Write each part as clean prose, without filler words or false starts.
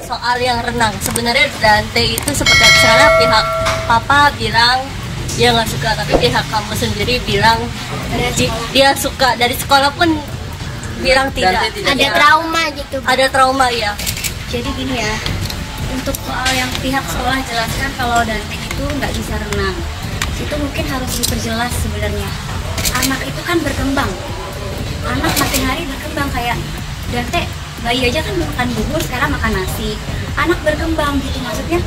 soal yang renang. Sebenarnya Dante itu seperti misalnya pihak papa bilang dia nggak suka, tapi pihak kamu sendiri bilang dia suka. Dari sekolah pun bilang tidak. Ada trauma gitu. Ada trauma ya. Jadi gini ya, untuk soal yang pihak sekolah jelaskan kalau Dante itu nggak bisa renang, itu mungkin harus diperjelas sebenarnya. Anak itu kan berkembang, anak makin hari berkembang, kayak Dante bayi aja kan makan bubur, sekarang makan nasi. Anak berkembang gitu, maksudnya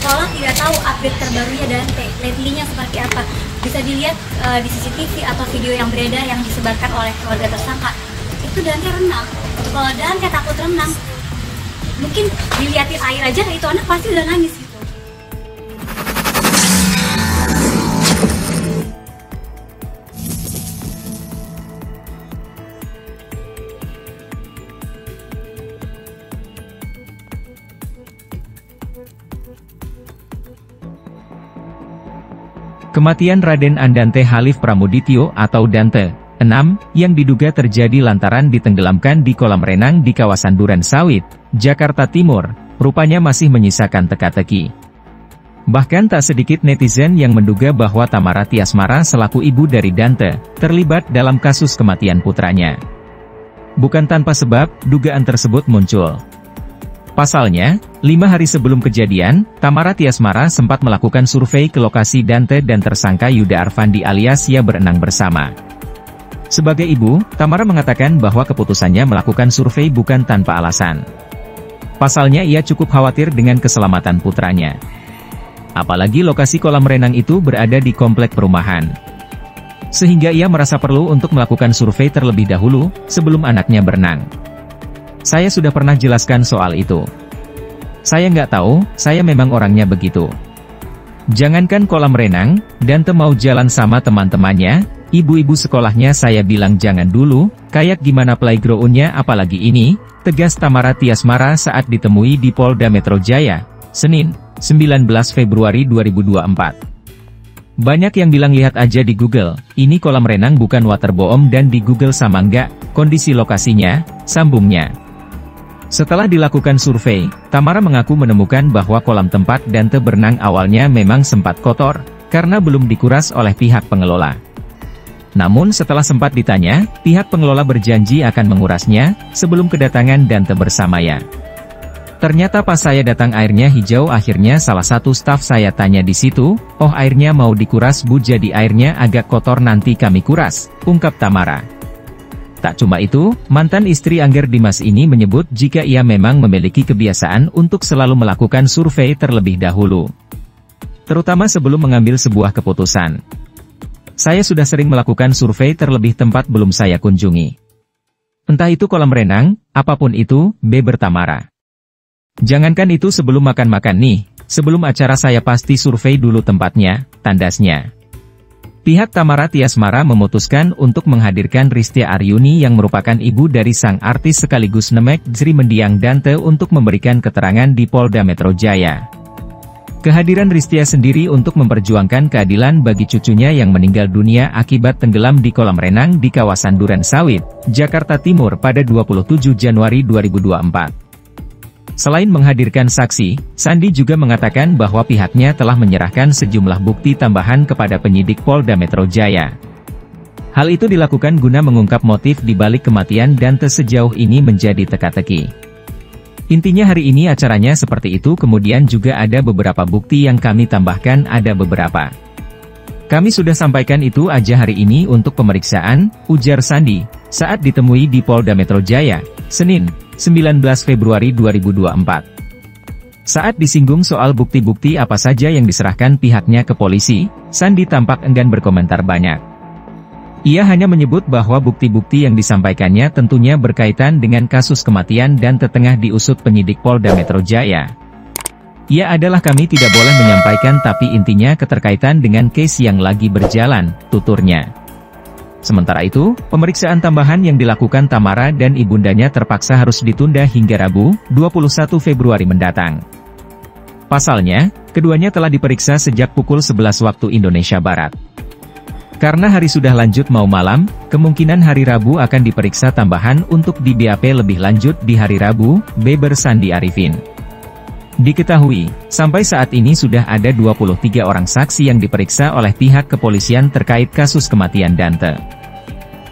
sekolah tidak tahu update terbarunya Dante, lately-nya seperti apa. Bisa dilihat di CCTV atau video yang beredar yang disebarkan oleh keluarga tersangka. Itu Dante renang. Kalau Dante takut renang, mungkin dilihatin air aja itu anak pasti udah nangis gitu. Kematian Raden Andante Halif Pramudityo atau Dante 6, yang diduga terjadi lantaran ditenggelamkan di kolam renang di kawasan Duren Sawit, Jakarta Timur, rupanya masih menyisakan teka-teki. Bahkan tak sedikit netizen yang menduga bahwa Tamara Tiasmara selaku ibu dari Dante, terlibat dalam kasus kematian putranya. Bukan tanpa sebab, dugaan tersebut muncul. Pasalnya, 5 hari sebelum kejadian, Tamara Tiasmara sempat melakukan survei ke lokasi Dante dan tersangka Yuda Arfandi alias Sia berenang bersama. Sebagai ibu, Tamara mengatakan bahwa keputusannya melakukan survei bukan tanpa alasan. Pasalnya ia cukup khawatir dengan keselamatan putranya. Apalagi lokasi kolam renang itu berada di komplek perumahan. Sehingga ia merasa perlu untuk melakukan survei terlebih dahulu, sebelum anaknya berenang. Saya sudah pernah jelaskan soal itu. Saya nggak tahu, saya memang orangnya begitu. Jangankan kolam renang, Dante mau jalan sama teman-temannya, ibu-ibu sekolahnya saya bilang jangan dulu, kayak gimana playgroundnya apalagi ini, tegas Tamara Tiasmara saat ditemui di Polda Metro Jaya, Senin, 19 Februari 2024. Banyak yang bilang lihat aja di Google, ini kolam renang bukan waterboom dan di Google sama nggak, kondisi lokasinya, sambungnya. Setelah dilakukan survei, Tamara mengaku menemukan bahwa kolam tempat Dante berenang awalnya memang sempat kotor, karena belum dikuras oleh pihak pengelola. Namun setelah sempat ditanya, pihak pengelola berjanji akan mengurasnya, sebelum kedatangan Dante bersamanya. Ternyata pas saya datang airnya hijau. Akhirnya salah satu staf saya tanya di situ, oh airnya mau dikuras Bu, jadi airnya agak kotor, nanti kami kuras, ungkap Tamara. Tak cuma itu, mantan istri Angger Dimas ini menyebut jika ia memang memiliki kebiasaan untuk selalu melakukan survei terlebih dahulu. Terutama sebelum mengambil sebuah keputusan. Saya sudah sering melakukan survei terlebih tempat belum saya kunjungi. Entah itu kolam renang, apapun itu, beber Tamara. Jangankan itu sebelum makan-makan nih, sebelum acara saya pasti survei dulu tempatnya, tandasnya. Pihak Tamara Tiasmara memutuskan untuk menghadirkan Ristia Aryuni yang merupakan ibu dari sang artis sekaligus Nemek Sri Mendiang Dante untuk memberikan keterangan di Polda Metro Jaya. Kehadiran Ristia sendiri untuk memperjuangkan keadilan bagi cucunya yang meninggal dunia akibat tenggelam di kolam renang di kawasan Duren Sawit, Jakarta Timur pada 27 Januari 2024. Selain menghadirkan saksi, Sandi juga mengatakan bahwa pihaknya telah menyerahkan sejumlah bukti tambahan kepada penyidik Polda Metro Jaya. Hal itu dilakukan guna mengungkap motif di balik kematian Dante sejauh ini menjadi teka-teki. Intinya hari ini acaranya seperti itu, kemudian juga ada beberapa bukti yang kami tambahkan, ada beberapa. Kami sudah sampaikan itu aja hari ini untuk pemeriksaan, ujar Sandi, saat ditemui di Polda Metro Jaya, Senin, 19 Februari 2024. Saat disinggung soal bukti-bukti apa saja yang diserahkan pihaknya ke polisi, Sandi tampak enggan berkomentar banyak. Ia hanya menyebut bahwa bukti-bukti yang disampaikannya tentunya berkaitan dengan kasus kematian dan tengah diusut penyidik Polda Metro Jaya. Ia adalah kami tidak boleh menyampaikan tapi intinya keterkaitan dengan case yang lagi berjalan, tuturnya. Sementara itu, pemeriksaan tambahan yang dilakukan Tamara dan ibundanya terpaksa harus ditunda hingga Rabu, 21 Februari mendatang. Pasalnya, keduanya telah diperiksa sejak pukul 11 waktu Indonesia Barat. Karena hari sudah lanjut mau malam, kemungkinan hari Rabu akan diperiksa tambahan untuk di BAP lebih lanjut di hari Rabu, beber Sandi Arifin. Diketahui, sampai saat ini sudah ada 23 orang saksi yang diperiksa oleh pihak kepolisian terkait kasus kematian Dante.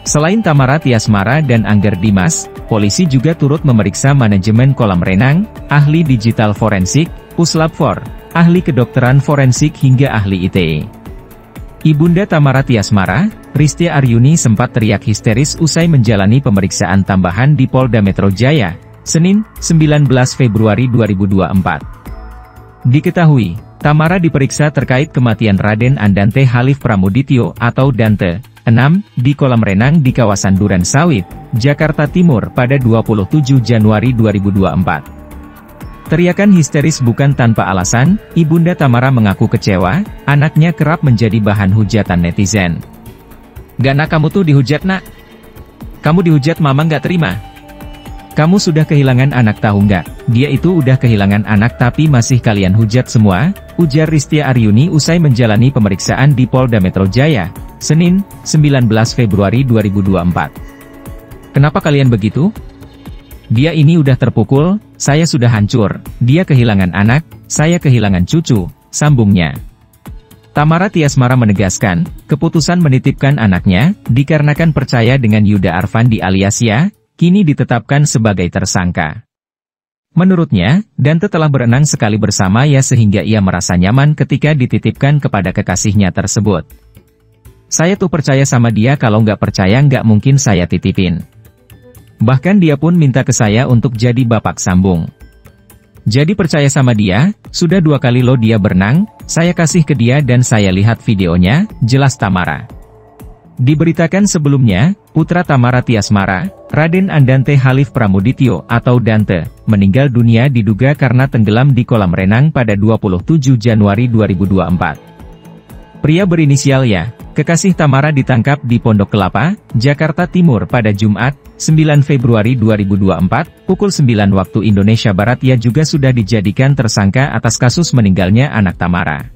Selain Tamara Tiasmara dan Angger Dimas, polisi juga turut memeriksa manajemen kolam renang, ahli digital forensik, puslap for, ahli kedokteran forensik hingga ahli ITE. Ibunda Tamara Tiasmara, Ristia Aryuni sempat teriak histeris usai menjalani pemeriksaan tambahan di Polda Metro Jaya, Senin, 19 Februari 2024. Diketahui, Tamara diperiksa terkait kematian Raden Andante Halif Pramudityo atau Dante, 6, di kolam renang di kawasan Duren Sawit, Jakarta Timur pada 27 Januari 2024. Teriakan histeris bukan tanpa alasan, Ibunda Tamara mengaku kecewa, anaknya kerap menjadi bahan hujatan netizen. "Gak nak kamu tuh dihujat nak? Kamu dihujat mama gak terima? Kamu sudah kehilangan anak tahu nggak? Dia itu udah kehilangan anak tapi masih kalian hujat semua," ujar Ristia Aryuni usai menjalani pemeriksaan di Polda Metro Jaya, Senin, 19 Februari 2024. "Kenapa kalian begitu? Dia ini udah terpukul, saya sudah hancur, dia kehilangan anak, saya kehilangan cucu," sambungnya. Tamara Tiasmara menegaskan, keputusan menitipkan anaknya, dikarenakan percaya dengan Yuda Arfandi alias Ya, kini ditetapkan sebagai tersangka. Menurutnya, Dante telah berenang sekali bersama Ya sehingga ia merasa nyaman ketika dititipkan kepada kekasihnya tersebut. "Saya tuh percaya sama dia, kalau nggak percaya nggak mungkin saya titipin. Bahkan dia pun minta ke saya untuk jadi bapak," sambung. "Jadi percaya sama dia, sudah 2 kali loh dia berenang, saya kasih ke dia dan saya lihat videonya," jelas Tamara. Diberitakan sebelumnya, putra Tamara Tiasmara, Raden Andante Halif Pramudityo atau Dante, meninggal dunia diduga karena tenggelam di kolam renang pada 27 Januari 2024. Pria berinisial Ya, kekasih Tamara ditangkap di Pondok Kelapa, Jakarta Timur pada Jumat, 9 Februari 2024, pukul 9 waktu Indonesia Barat. Ya juga sudah dijadikan tersangka atas kasus meninggalnya anak Tamara.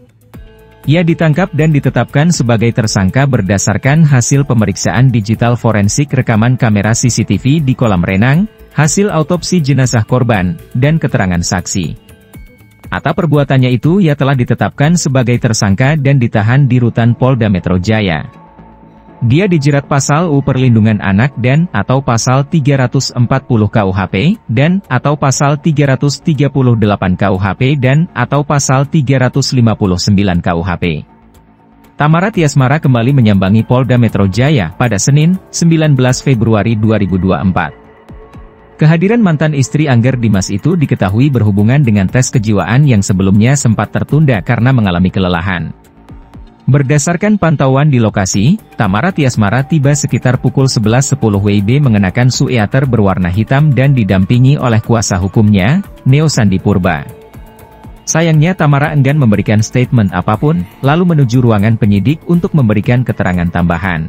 Ia ditangkap dan ditetapkan sebagai tersangka berdasarkan hasil pemeriksaan digital forensik rekaman kamera CCTV di kolam renang, hasil autopsi jenazah korban, dan keterangan saksi. Atas perbuatannya itu ia telah ditetapkan sebagai tersangka dan ditahan di rutan Polda Metro Jaya. Dia dijerat pasal UU Perlindungan Anak dan atau pasal 340 KUHP dan atau pasal 338 KUHP dan atau pasal 359 KUHP. Tamara Tiasmara kembali menyambangi Polda Metro Jaya pada Senin, 19 Februari 2024. Kehadiran mantan istri Angger Dimas itu diketahui berhubungan dengan tes kejiwaan yang sebelumnya sempat tertunda karena mengalami kelelahan. Berdasarkan pantauan di lokasi, Tamara Tiasmara tiba sekitar pukul 11.10 WIB mengenakan sueater berwarna hitam dan didampingi oleh kuasa hukumnya, Neo Sandi Purba. Sayangnya Tamara enggan memberikan statement apapun, lalu menuju ruangan penyidik untuk memberikan keterangan tambahan.